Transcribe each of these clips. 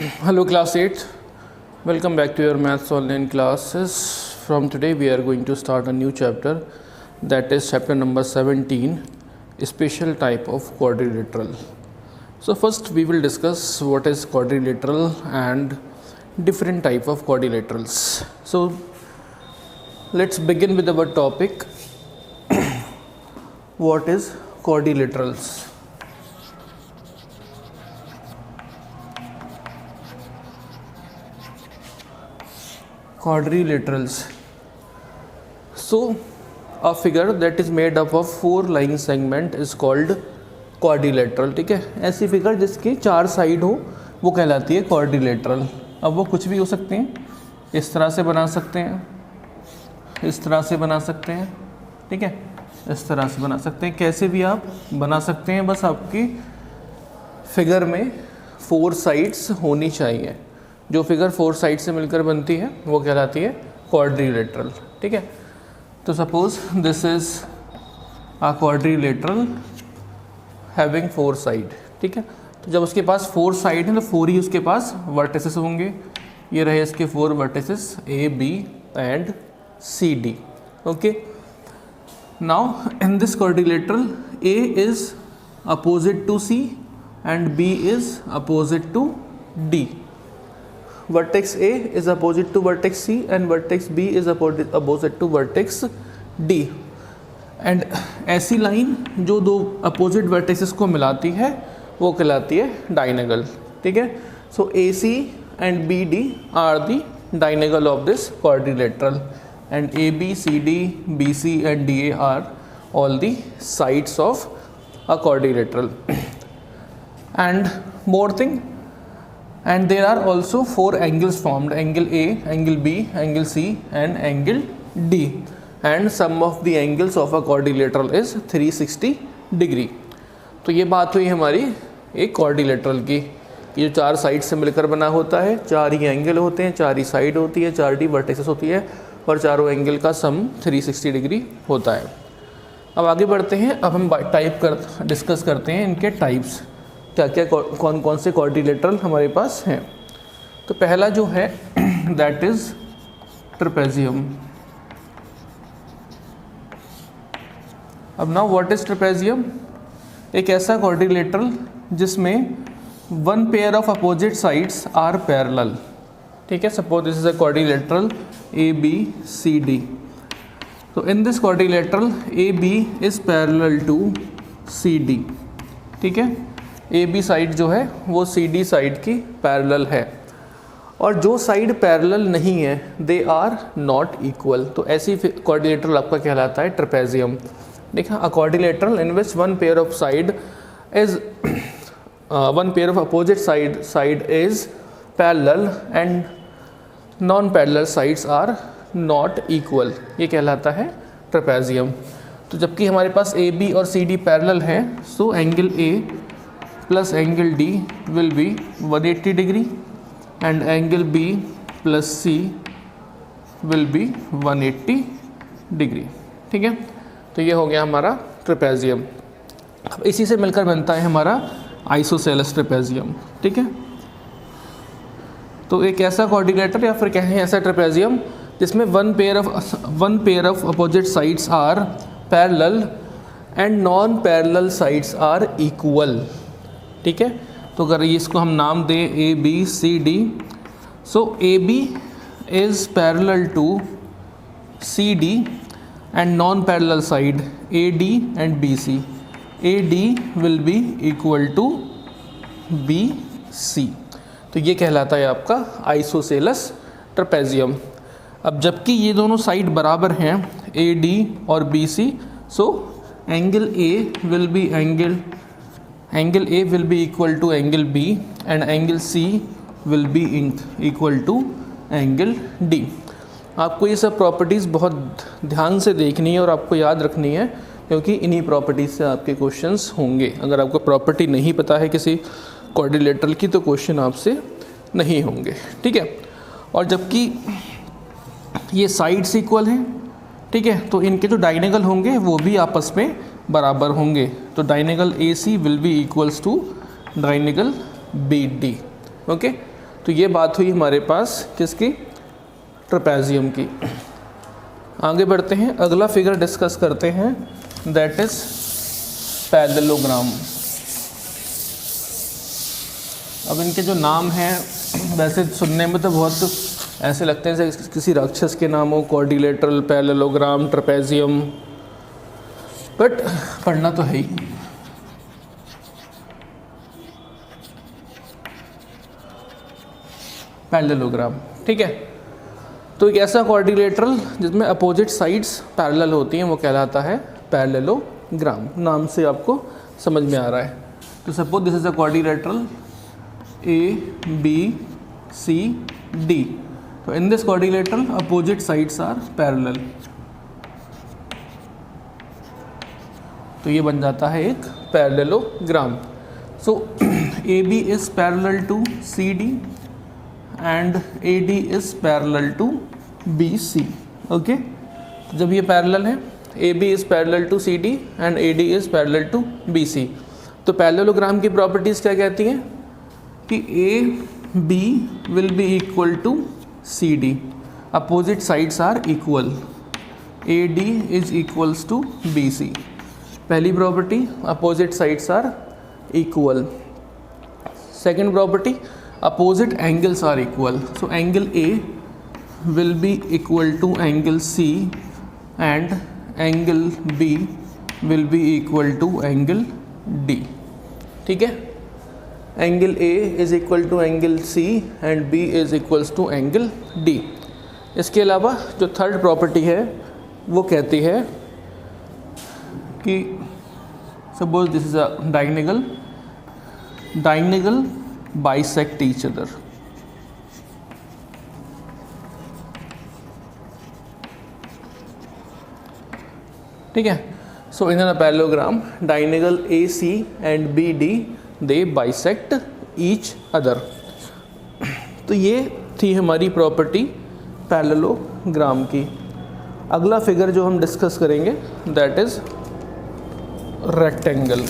Hello class 8, welcome back to your maths online classes. From today we are going to start a new chapter, that is chapter number 17, special type of quadrilateral. So first we will discuss what is quadrilateral and different type of quadrilaterals. So let's begin with our topic. What is quadrilaterals? Quadrilaterals. So a figure that is made up of 4 line segment is called quadrilateral. ठीक है, ऐसी figure जिसकी 4 side हो वो कहलाती है quadrilateral. अब वो कुछ भी हो सकते हैं, इस तरह से बना सकते हैं, इस तरह से बना सकते हैं, ठीक है, इस तरह से बना सकते हैं, कैसे भी आप बना सकते हैं. बस आपकी फिगर में 4 साइड्स होनी चाहिए. जो फिगर 4 साइड से मिलकर बनती है वो कहलाती है क्वाड्रिलेटरल. ठीक है, तो suppose this is a quadrilateral having 4 side. ठीक है, तो जब उसके पास 4 साइड हैं तो 4 ही उसके पास वर्टिसेस होंगे. ये रहे इसके 4 vertices A, B and C, D. Okay, now in this quadrilateral A is opposite to C and B is opposite to D. Vertex A is opposite to vertex C and vertex B is opposite to vertex D. And ऐसी line जो दो opposite vertexes को मिलाती है वो कहलाती है डायनेगल. ठीक है, सो AC and BD are the diagonal of this quadrilateral and AB, CD, BC and DA are all the sides of a quadrilateral. And more thing, and there are also 4 angles formed: angle A, angle B, angle C and angle D, and sum of the angles of a quadrilateral is 360 degree. तो ये बात हुई हमारी एक quadrilateral की. ये जो 4 side से मिलकर बना होता है, 4 ही एंगल होते हैं, 4 ही साइड होती है, 4 डी वर्टेक्सेस होती है और चारों एंगल का सम 360 डिग्री होता है. अब आगे बढ़ते हैं. अब हम डिस्कस करते हैं इनके टाइप्स, क्या क्या कौन कौन से क्वाड्रिलेटरल हमारे पास हैं. तो पहला जो है दैट इज ट्रेपेजियम. अब नाउ व्हाट इज ट्रेपेजियम? एक ऐसा क्वाड्रिलेटरल जिसमें 1 pair of opposite sides are parallel. ठीक है, suppose this is a quadrilateral A B C D. तो in this quadrilateral A B is parallel to C D. ठीक है, A B side जो है वो सी डी साइड की parallel है और जो साइड पैरेलल नहीं है दे आर नॉट इक्वल. तो ऐसी क्वाड्रिलेटरल आपका कहलाता है ट्रेपेजियम. देखा, a quadrilateral in which 1 pair of side is 1 pair of opposite side is parallel and non parallel sides are not equal, ये कहलाता है ट्रेपेजियम. तो जबकि हमारे पास ए बी और सी डी पैरेलल है, सो angle A plus angle D will be 180 degree and angle B plus C will be 180 degree. ठीक है, तो ये हो गया हमारा ट्रेपेजियम. अब इसी से मिलकर बनता है हमारा आइसोसेलेस ट्रेपेजियम. ठीक है, तो एक ऐसा क्वाड्रिलेटर या फिर कहें ऐसा ट्रेपेजियम जिसमें 1 pair of opposite sides are parallel and non parallel sides are equal. ठीक है, तो अगर इसको हम नाम दें A B C D, so A B is parallel to C D and non parallel side A D and B C. A D will be equal to B C. तो ये कहलाता है आपका आइसोसेलेस ट्रेपेजियम. अब जबकि ये दोनों side बराबर हैं ए डी और B C, so angle A will be angle A will be equal to angle B and angle C will be equal to angle D. आपको ये सब प्रॉपर्टीज़ बहुत ध्यान से देखनी है और आपको याद रखनी है, क्योंकि इन्हीं प्रॉपर्टीज़ से आपके क्वेश्चंस होंगे. अगर आपको प्रॉपर्टी नहीं पता है किसी क्वाड्रिलेटरल की तो क्वेश्चन आपसे नहीं होंगे. ठीक है, और जबकि ये साइड्स इक्वल हैं, ठीक है, तो इनके जो डायनेगल होंगे वो भी आपस में बराबर होंगे. तो diagonal AC will be equals to diagonal BD. Okay, तो ये बात हुई हमारे पास किसकी, ट्रेपेजियम की। आगे बढ़ते हैं, अगला फिगर डिस्कस करते हैं, दैट इज पैरेललोग्राम। अब इनके जो नाम हैं वैसे सुनने में तो बहुत ऐसे लगते हैं जैसे किसी राक्षस के नाम हो, क्वाड्रिलेटरल, पैरेललोग्राम, ट्रेपेजियम, बट पढ़ना तो है ही। पैरेललोग्राम, ठीक है। तो एक ऐसा क्वाड्रिलेटरल जिसमें अपोजिट साइड्स पैरेलल होती हैं वो कहलाता है पैरेललोग्राम। नाम से आपको समझ में आ रहा है। तो suppose this is a quadrilateral ABCD। तो in this quadrilateral opposite sides are parallel. तो ये बन जाता है एक parallelogram. So AB is parallel to CD and AD is parallel to BC। Okay, जब ये पैरेलल है, AB is parallel to CD and AD is parallel to BC, तो पैरेललोग्राम की प्रॉपर्टीज क्या कहती हैं कि AB will be equal to CD, opposite sides are equal, AD is equals to BC। पहली property, opposite sides are equal. Second property, opposite angles are equal, so angle A will be equal to angle C and angle B will be equal to angle D। ठीक है, angle A is equal to angle C and B is equals to angle D। इसके अलावा जो third property है वो कहती है कि suppose this is a diagonal bisect each other। ठीक है, so in a parallelogram diagonal AC and BD they bisect each other. तो ये थी हमारी प्रॉपर्टी पैरेललोग्राम की। अगला फिगर जो हम डिस्कस करेंगे दैट इज रेक्टेंगल।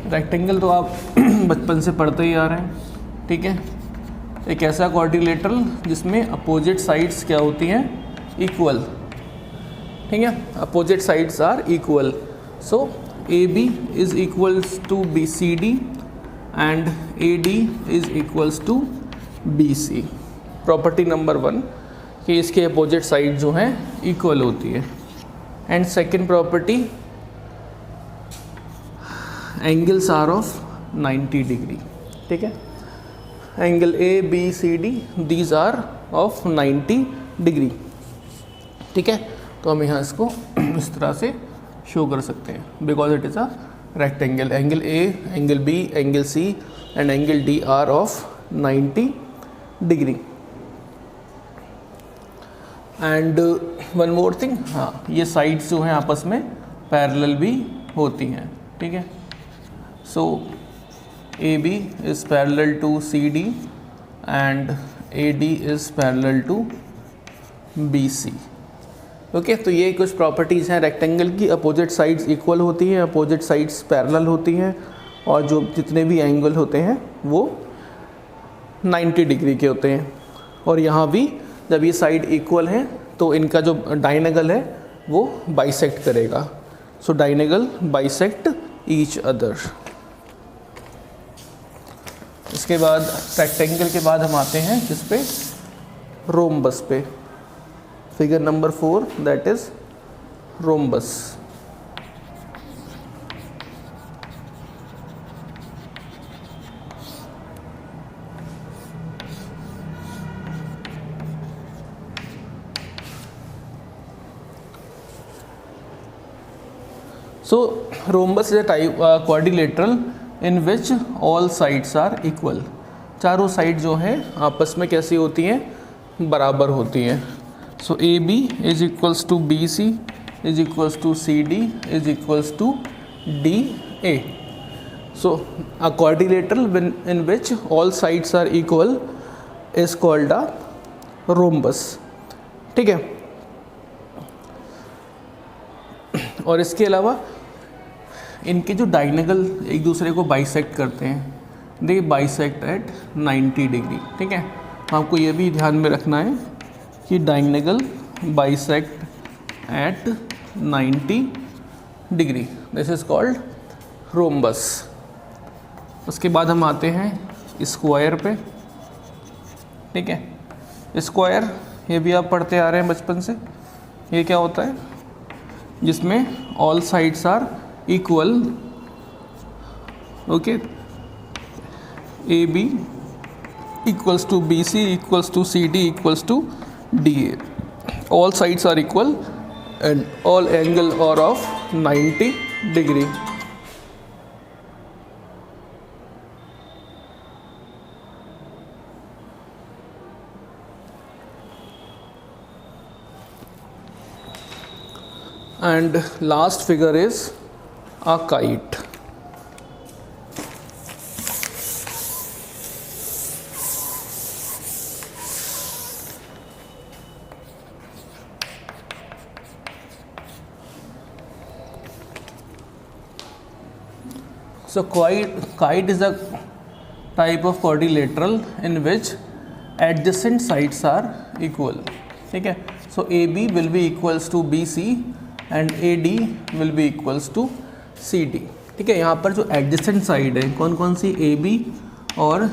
रेक्टेंगल तो आप बचपन से पढ़ते ही आ रहे हैं, ठीक है। एक ऐसा क्वाड्रिलेटरल जिसमें अपोजिट साइड्स क्या होती हैं, इक्वल, ठीक है, opposite sides are equal. So AB is equals to BCD and AD is equals to BC। Property number 1 कि इसके अपोजिट साइड जो हैं इक्वल होती है। And second property, angles are of 90 degree. ठीक है, angle ABCD these are of 90 degree. ठीक है, तो हम यहाँ इसको इस तरह से शो कर सकते हैं because it is a rectangle. Angle A, angle B, angle C and angle D are of 90 degree. And one more thing, हाँ, ये साइड्स जो हैं आपस में पैरेलल भी होती हैं। ठीक है, so AB is parallel to CD and AD is parallel to BC। Okay, तो ये कुछ प्रॉपर्टीज़ हैं रेक्टेंगल की। अपोजिट साइड्स इक्वल होती हैं, अपोजिट साइड्स पैरेलल होती हैं, और जो जितने भी एंगल होते हैं वो 90 डिग्री के होते हैं। और यहाँ भी जब ये साइड इक्वल हैं तो इनका जो डायगोनल है वो बाइसेक्ट करेगा। सो डायगोनल बाइसेक्ट ईच अदर। इसके बाद रेक्टेंगल के बाद हम आते हैं जिस पे, रोम्बस पे। Figure number 4 that is rhombus. So rhombus is a type quadrilateral in which all sides are equal. चारों साइड जो हैं आपस में कैसी होती हैं, बराबर होती हैं। So AB is equals to BC is equals to CD is equals to DA। So a quadrilateral in which all sides are equal is called a rhombus, ठीक है। और इसके अलावा इनके जो डायगोनल एक दूसरे को बाइसेक्ट करते हैं, दे बाइसेक्ट एट 90 डिग्री, ठीक है। आपको ये भी ध्यान में रखना है कि diagonal bisect at 90 degree, this is called rhombus. उसके बाद हम आते हैं स्क्वायर पे, ठीक है। स्क्वायर ये भी आप पढ़ते आ रहे हैं बचपन से। ये क्या होता है? जिसमें all sides are equal, okay, A B equals to B C equals to C D equals to D A, all sides are equal and all angle are of 90 degree. And last figure is a kite. So kite is a type of quadrilateral in which adjacent sides are equal, ठीक है। So AB will be equals to BC and AD will be equals to CD, ठीक है। यहाँ पर जो adjacent side है कौन कौन सी, AB और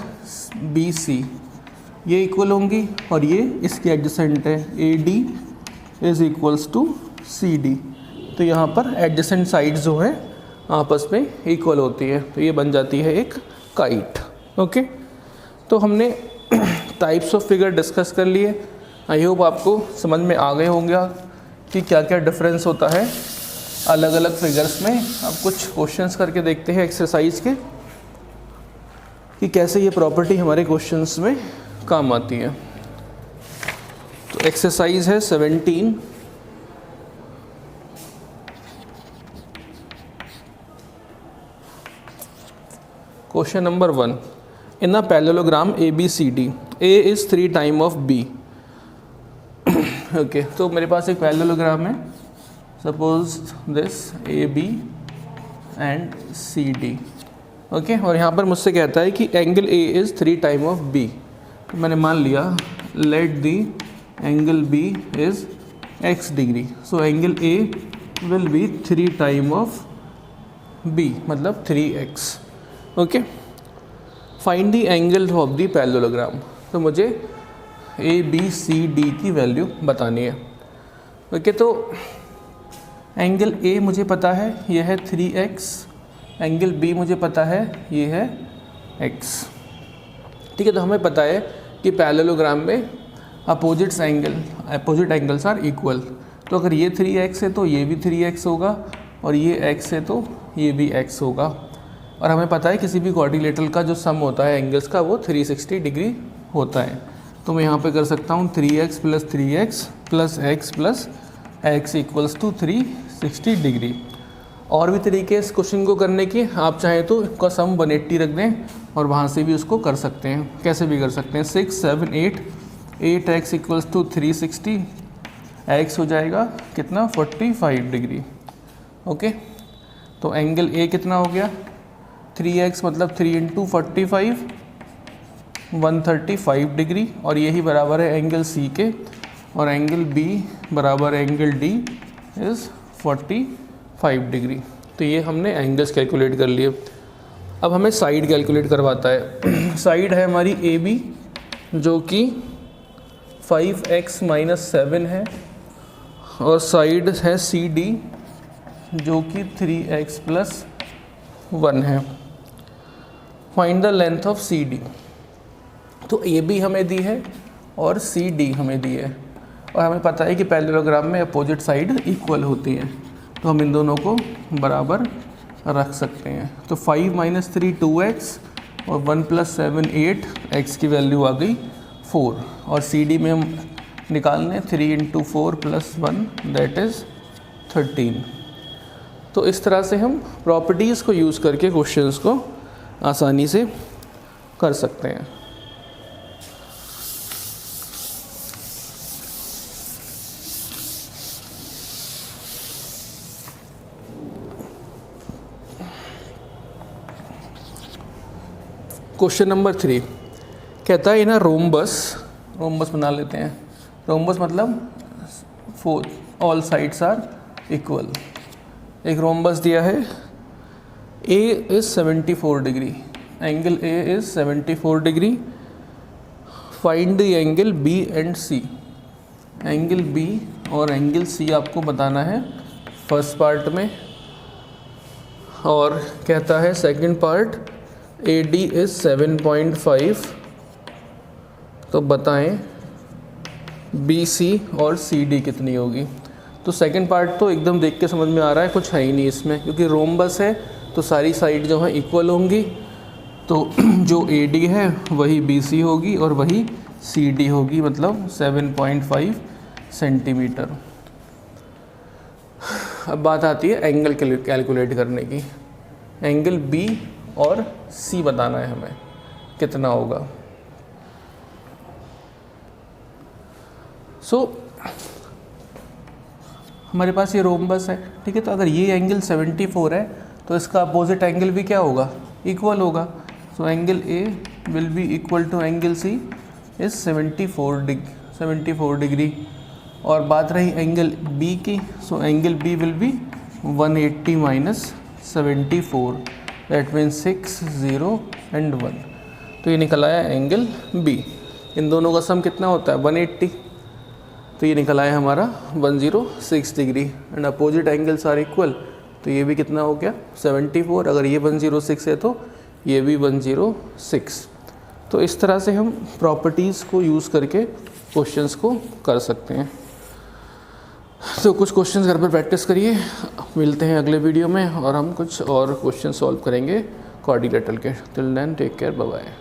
BC, ये इक्वल होंगी, और ये इसके एडजेसेंट है AD is equals to CD। तो यहाँ पर एडजेसेंट साइड जो है आपस में इक्वल होती है, तो ये बन जाती है एक काइट, ओके। तो हमने टाइप्स ऑफ फिगर डिस्कस कर लिए। आई होप आपको समझ में आ गए होंगे कि क्या क्या डिफरेंस होता है अलग अलग फिगर्स में। अब कुछ क्वेश्चंस करके देखते हैं एक्सरसाइज के कि कैसे ये प्रॉपर्टी हमारे क्वेश्चंस में काम आती है। तो एक्सरसाइज है 17। Question number 1, in a parallelogram ABCD, A is 3 time of B। Okay, तो मेरे पास एक पैरेललोग्राम है, suppose this AB and CD, okay. और यहाँ पर मुझसे कहता है कि angle A is 3 time of B। तो मैंने मान लिया let the angle B is x degree, so angle A will be 3 time of B, मतलब 3x, okay. Find the angle of the parallelogram, तो मुझे ABCD की वैल्यू बतानी है, ओके। तो एंगल A मुझे पता है ये है 3x, एंगल B मुझे पता है ये है x, ठीक है। तो हमें पता है कि पैरेललोग्राम में अपोजिट एंगल्स आर इक्वल। तो अगर ये 3x है तो ये भी 3x होगा, और ये x है तो ये भी x होगा। और हमें पता है किसी भी क्वाड्रिलेटरल का जो सम होता है एंगल्स का वो 360 डिग्री होता है। तो मैं यहाँ पे कर सकता हूँ 3x plus 3x plus x plus x equals to 360 degree. और भी तरीके इस क्वेश्चन को करने के, आप चाहें तो इसका सम 180 रख दें और वहाँ से भी उसको कर सकते हैं, कैसे भी कर सकते हैं। 6 7 8x इक्वल्स टू 360, x हो जाएगा कितना 45 डिग्री, ओके। तो एंगल A कितना हो गया 3x, मतलब 3 इंटू 45 135 डिग्री, और यही बराबर है एंगल C के, और एंगल B बराबर एंगल D इज़ 45 डिग्री। तो ये हमने एंगल्स कैलकुलेट कर लिए। अब हमें साइड कैलकुलेट करवाता है। साइड है हमारी AB जो कि 5x माइनस 7 है, और साइड है CD जो कि 3x प्लस 1 है। Find the length of CD, तो AB हमें दी है और CD हमें दी है, और हमें पता है कि पैरेललोग्राम में अपोजिट साइड इक्वल होती हैं, तो हम इन दोनों को बराबर रख सकते हैं। तो 5 माइनस 3 2x, और 1 प्लस 7 8, x की वैल्यू आ गई 4, और CD में हम निकालने 3 इंटू 4 प्लस 1 दैट इज़ 13। तो इस तरह से हम प्रॉपर्टीज़ को यूज़ करके क्वेश्चंस को आसानी से कर सकते हैं। क्वेश्चन नंबर 3 कहता है ना रोम्बस बना लेते हैं। रोम्बस मतलब four all sides are equal. एक रोम्बस दिया है, A is 74 degree, angle A is 74 degree, find the angle B and C. Angle B और एंगल सी आपको बताना है फर्स्ट पार्ट में। और कहता है second part A D is 7.5, तो बताएं बी सी और सी डी कितनी होगी। तो सेकंड पार्ट तो एकदम देख के समझ में आ रहा है, कुछ है ही नहीं इसमें, क्योंकि रोम्बस है तो सारी साइड जो है इक्वल होंगी। तो जो ए डी है वही बी सी होगी और वही सी डी होगी, मतलब 7.5 सेंटीमीटर। अब बात आती है एंगल कैलकुलेट करने की। एंगल बी और सी बताना है हमें कितना होगा। हमारे पास ये रोम्बस है, ठीक है। तो अगर ये एंगल 74 है तो इसका अपोजिट एंगल भी क्या होगा, इक्वल होगा। So angle A will be equal to angle C is 74 degree. और बात रही एंगल बी की, so angle B will be 180 minus 74, that means 6, 0 and 1। तो ये निकल आया एंगल बी। इन दोनों का सम कितना होता है 180, तो ये निकल आया हमारा 106 degree. And opposite angles are equal, तो ये भी कितना हो गया 74। अगर ये 106 है तो ये भी 106। तो इस तरह से हम प्रॉपर्टीज़ को यूज़ करके क्वेश्चंस को कर सकते हैं। तो कुछ क्वेश्चंस घर पर प्रैक्टिस करिए, मिलते हैं अगले वीडियो में और हम कुछ और क्वेश्चन सॉल्व करेंगे क्वाड्रिलेटरल के। Till then take care, bye bye.